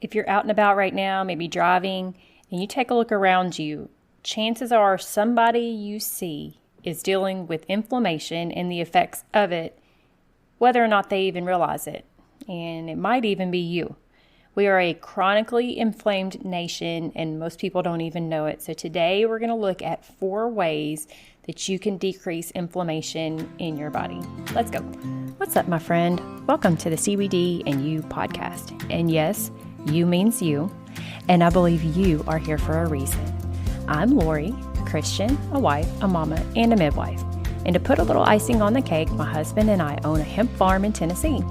If you're out and about right now, maybe driving, and you take a look around you, chances are somebody you see is dealing with inflammation and the effects of it, whether or not they even realize it. And it might even be you. We are a chronically inflamed nation, and most people don't even know it. So today we're going to look at 4 ways that you can decrease inflammation in your body. Let's go. What's up, my friend? Welcome to the CBD and You podcast. And yes, you means you, and I believe you are here for a reason. I'm Lori, a Christian, a wife, a mama, and a midwife. And to put a little icing on the cake, my husband and I own a hemp farm in Tennessee.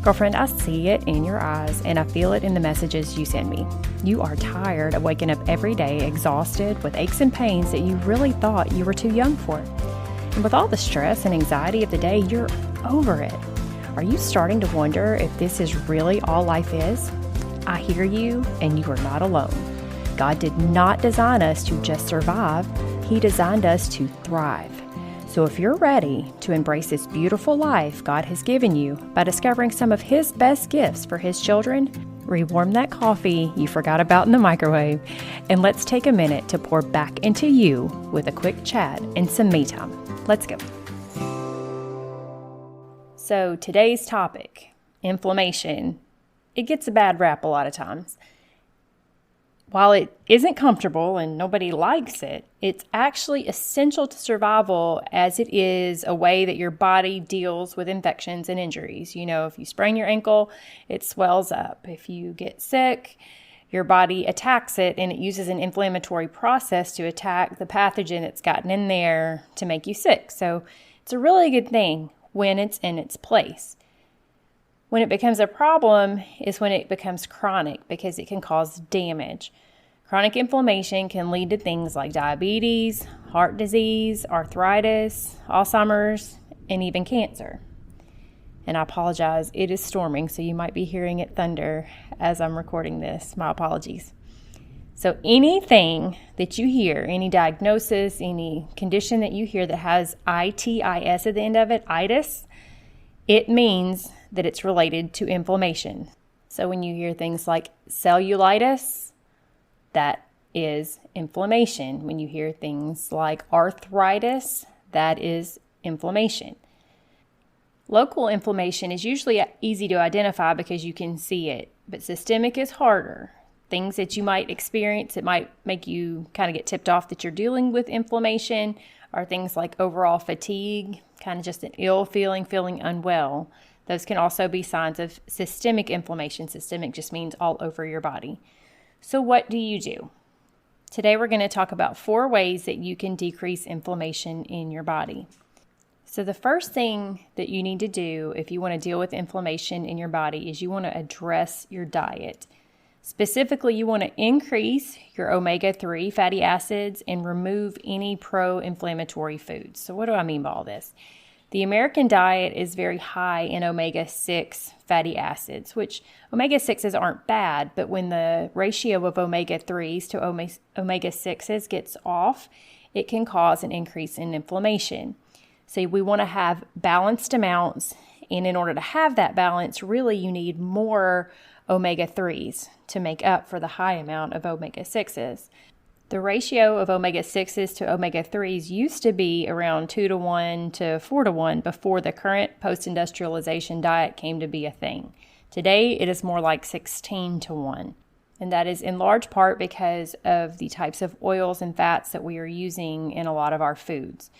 Girlfriend, I see it in your eyes, and I feel it in the messages you send me. You are tired of waking up every day exhausted with aches and pains that you really thought you were too young for. And with all the stress and anxiety of the day, you're over it. Are you starting to wonder if this is really all life is? I hear you, and you are not alone. God did not design us to just survive. He designed us to thrive. So if you're ready to embrace this beautiful life God has given you by discovering some of His best gifts for His children, rewarm that coffee you forgot about in the microwave, and let's take a minute to pour back into you with a quick chat and some me time. Let's go. So today's topic, inflammation. It gets a bad rap a lot of times. While it isn't comfortable and nobody likes it, it's actually essential to survival, as it is a way that your body deals with infections and injuries. You know, if you sprain your ankle, it swells up. If you get sick, your body attacks it, and it uses an inflammatory process to attack the pathogen that's gotten in there to make you sick. So it's a really good thing when it's in its place. When it becomes a problem is when it becomes chronic, because it can cause damage. Chronic inflammation can lead to things like diabetes, heart disease, arthritis, Alzheimer's, and even cancer. And I apologize, it is storming, so you might be hearing it thunder as I'm recording this. My apologies. So anything that you hear, any diagnosis, any condition that you hear that has itis at the end of it, itis, it means that it's related to inflammation. So when you hear things like cellulitis, that is inflammation. When you hear things like arthritis, that is inflammation. Local inflammation is usually easy to identify because you can see it, but systemic is harder. Things that you might experience that might make you kind of get tipped off that you're dealing with inflammation are things like overall fatigue, kind of just an ill feeling unwell. Those can also be signs of systemic inflammation. Systemic just means all over your body. So what do you do? Today we're going to talk about 4 ways that you can decrease inflammation in your body. So the first thing that you need to do if you want to deal with inflammation in your body is you want to address your diet. Specifically, you want to increase your omega-3 fatty acids and remove any pro-inflammatory foods. So what do I mean by all this? The American diet is very high in omega-6 fatty acids, which omega-6s aren't bad, but when the ratio of omega-3s to omega-6s gets off, it can cause an increase in inflammation. So we want to have balanced amounts, and in order to have that balance, really you need more omega-3s to make up for the high amount of omega-6s. The ratio of omega-6s to omega-3s used to be around 2-to-1 to 4-to-1 before the current post-industrialization diet came to be a thing. Today, it is more like 16-to-1. And that is in large part because of the types of oils and fats that we are using in a lot of our foods.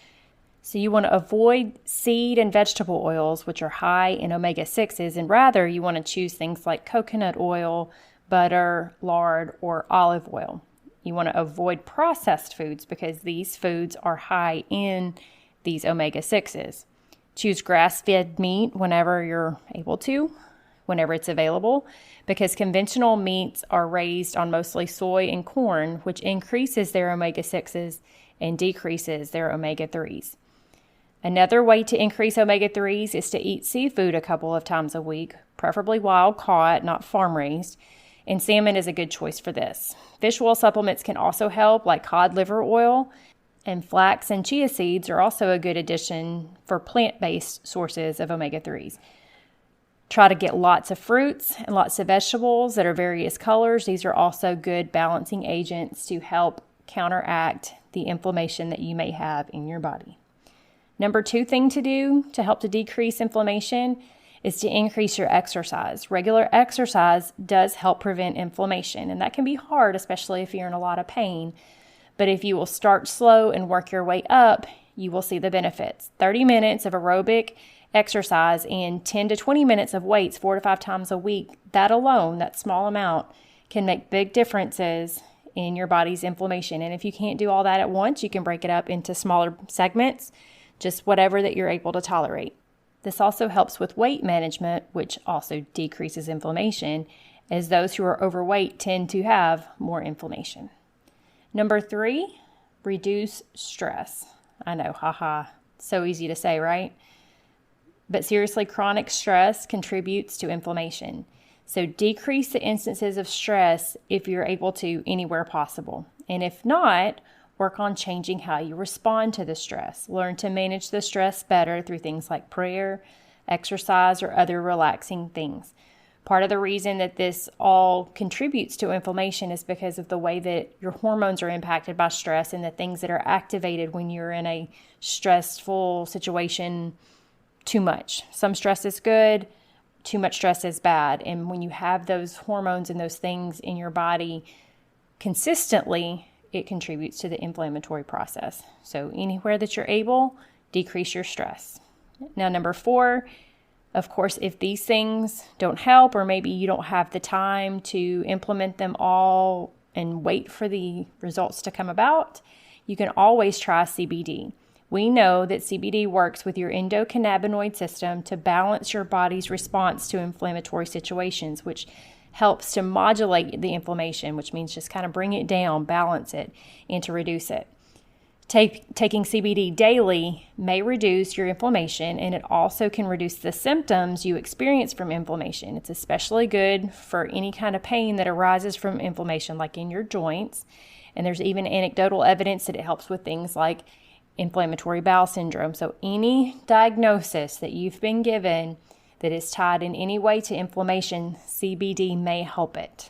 So you want to avoid seed and vegetable oils, which are high in omega-6s, and rather you want to choose things like coconut oil, butter, lard, or olive oil. You want to avoid processed foods because these foods are high in these omega-6s. Choose grass-fed meat whenever you're able to, whenever it's available, because conventional meats are raised on mostly soy and corn, which increases their omega-6s and decreases their omega-3s. Another way to increase omega-3s is to eat seafood a couple of times a week, preferably wild caught, not farm raised. And salmon is a good choice for this. Fish oil supplements can also help, like cod liver oil, and flax and chia seeds are also a good addition for plant-based sources of omega-3s. Try to get lots of fruits and lots of vegetables that are various colors. These are also good balancing agents to help counteract the inflammation that you may have in your body. Number 2 thing to do to help to decrease inflammation is to increase your exercise. Regular exercise does help prevent inflammation, and that can be hard, especially if you're in a lot of pain. But if you will start slow and work your way up, you will see the benefits. 30 minutes of aerobic exercise and 10 to 20 minutes of weights 4 to 5 times a week, that alone, that small amount, can make big differences in your body's inflammation. And if you can't do all that at once, you can break it up into smaller segments, just whatever that you're able to tolerate. This also helps with weight management, which also decreases inflammation, as those who are overweight tend to have more inflammation. Number 3, reduce stress. I know, so easy to say, right? But seriously, chronic stress contributes to inflammation. So decrease the instances of stress if you're able to anywhere possible. And if not, work on changing how you respond to the stress. Learn to manage the stress better through things like prayer, exercise, or other relaxing things. Part of the reason that this all contributes to inflammation is because of the way that your hormones are impacted by stress and the things that are activated when you're in a stressful situation too much. Some stress is good, too much stress is bad. And when you have those hormones and those things in your body consistently, it contributes to the inflammatory process. So anywhere that you're able, decrease your stress. Now, number 4, of course, if these things don't help, or maybe you don't have the time to implement them all and wait for the results to come about, you can always try CBD. We know that CBD works with your endocannabinoid system to balance your body's response to inflammatory situations, which helps to modulate the inflammation, which means just kind of bring it down, balance it, and to reduce it. Taking CBD daily may reduce your inflammation, and it also can reduce the symptoms you experience from inflammation. It's especially good for any kind of pain that arises from inflammation, like in your joints. And there's even anecdotal evidence that it helps with things like inflammatory bowel syndrome. So any diagnosis that you've been given that is tied in any way to inflammation, CBD may help it.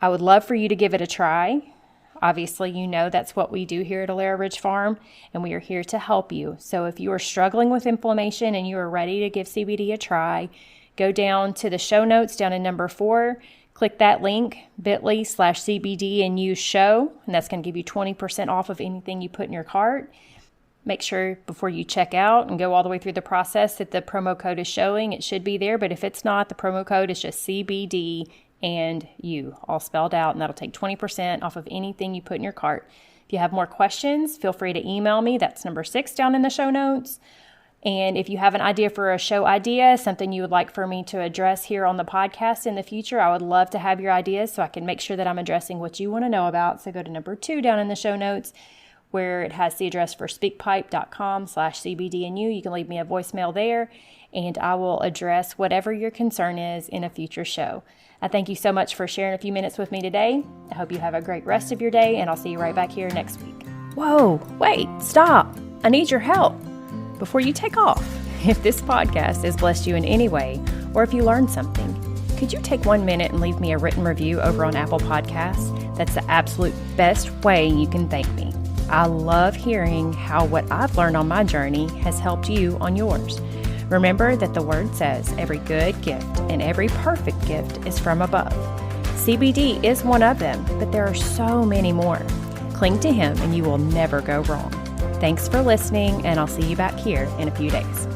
I would love for you to give it a try. Obviously, you know that's what we do here at Alara Ridge Farm, and we are here to help you. So if you are struggling with inflammation and you are ready to give CBD a try, go down to the show notes down in number 4, click that link, bit.ly/CBD and use show, and that's going to give you 20% off of anything you put in your cart. Make sure before you check out and go all the way through the process that the promo code is showing. It should be there, but if it's not, the promo code is just CBD and you, all spelled out, and that'll take 20% off of anything you put in your cart. If you have more questions, feel free to email me. That's number 6 down in the show notes. And if you have an idea for a show idea, something you would like for me to address here on the podcast in the future, I would love to have your ideas so I can make sure that I'm addressing what you want to know about. So go to number 2 down in the show notes, where it has the address for speakpipe.com/CBD and you. You can leave me a voicemail there, and I will address whatever your concern is in a future show. I thank you so much for sharing a few minutes with me today. I hope you have a great rest of your day, and I'll see you right back here next week. Whoa, wait, stop. I need your help. Before you take off, if this podcast has blessed you in any way, or if you learned something, could you take 1 minute and leave me a written review over on Apple Podcasts? That's the absolute best way you can thank me. I love hearing how what I've learned on my journey has helped you on yours. Remember that the word says every good gift and every perfect gift is from above. CBD is one of them, but there are so many more. Cling to him and you will never go wrong. Thanks for listening, and I'll see you back here in a few days.